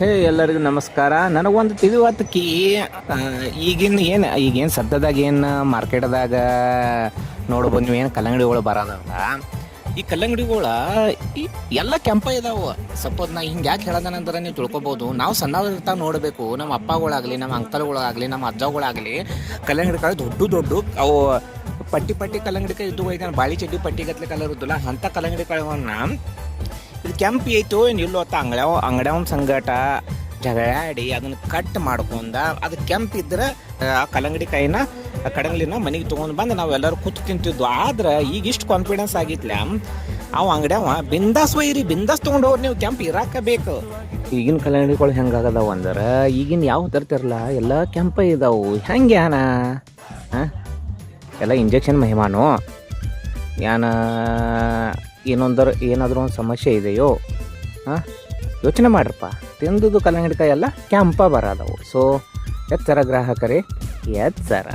ಹೇ ಎಲ್ಲರಿಗೂ ನಮಸ್ಕಾರ. ನನಗೊಂದು ತಿಳಿವತ್ತಕಿ ಈಗೇನು ಸದ್ಯದಾಗ ಏನು ಮಾರ್ಕೆಟ್ದಾಗ ನೋಡ್ಬೋದು ನೀವು, ಏನು ಕಲ್ಲಂಗಡಿಗಳು ಬರೋದಲ್ಲ. ಈ ಕಲ್ಲಂಗಡಿಗಳ ಎಲ್ಲ ಕೆಂಪ ಇದಾವೆ. ಸಪೋಸ್ ನಾ ಹಿಂಗೆ ಯಾಕೆ ಹೇಳೋದನಂದ್ರೆ ನೀವು ತಿಳ್ಕೊಬೋದು. ನಾವು ಸಣ್ಣವ್ರಿರ್ತಾಗ ನೋಡಬೇಕು, ನಮ್ಮ ಅಪ್ಪಗಳಾಗಲಿ, ನಮ್ಮ ಅಂಕಲ್ಗಳಾಗಲಿ, ನಮ್ಮ ಅಜ್ಜಗಳಾಗಲಿ ಕಲ್ಲಂಗಡಿಕಾಯಿ ದೊಡ್ಡ ಅವು ಪಟ್ಟಿ ಕಲ್ಲಂಗಡಿಕಾಯಿ ಇದ್ದು ಹೋಯ್ತಾನೆ, ಬಾಳಿ ಚಡ್ಡಿ ಪಟ್ಟಿಗತ್ಲೆ ಕಲರ್ ಇದ್ದಲ್ಲ ಅಂಥ ಕಲ್ಲಂಗಡಿಕಾಯಿಗಳನ್ನ ಇದು ಕೆಂಪು ಐತೋ ಏನು ಇಲ್ಲೋ ಅಂತ ಅಂಗಡ್ಯಾವನ ಸಂಗಟ ಜಗಳಾಡಿ ಅದನ್ನು ಕಟ್ ಮಾಡ್ಕೊಂಡ ಅದು ಕೆಂಪು ಇದ್ರೆ ಆ ಕಲ್ಲಂಗಡಿಕಾಯಿನ ಕಡಂಗ್ಲಿನ ಮನೆಗೆ ತೊಗೊಂಡು ಬಂದು ನಾವೆಲ್ಲರೂ ಕೂತು ತಿಂತಿದ್ವು. ಆದ್ರೆ ಈಗ ಇಷ್ಟು ಕಾನ್ಫಿಡೆನ್ಸ್ ಆಗಿತ್ಲ ಅವ ಅಂಗಡ್ಯಾವ ಬಿಂದಾಸ್ ತೊಗೊಂಡು ಹೋಗಿ ನೀವು ಕೆಂಪು ಇರಾಕಬೇಕು. ಈಗಿನ ಕಲ್ಲಂಗಡಿಗಳು ಹೆಂಗಾಗದಾವ ಅಂದ್ರೆ ಈಗಿನ ಯಾವ ತರ್ತಿರಲ್ಲ ಎಲ್ಲ ಕೆಂಪ ಇದಾವು. ಹೆಂಗೆ ಹಾಂ ಎಲ್ಲ ಇಂಜೆಕ್ಷನ್ ಮಹಿಮಾನು ಏನಾದರೂ ಒಂದು ಸಮಸ್ಯೆ ಇದೆಯೋ ಯೋಚನೆ ಮಾಡ್ರಪ್ಪ. ತಿಂದುದು ಕಲ್ಲಂಗಡಿಕಾಯಿ ಎಲ್ಲ ಕೆಂಪ ಬರೋದವು. ಸೊ ಎಚ್ಚರ ಗ್ರಾಹಕರೇ, ಎಚ್ಚರ.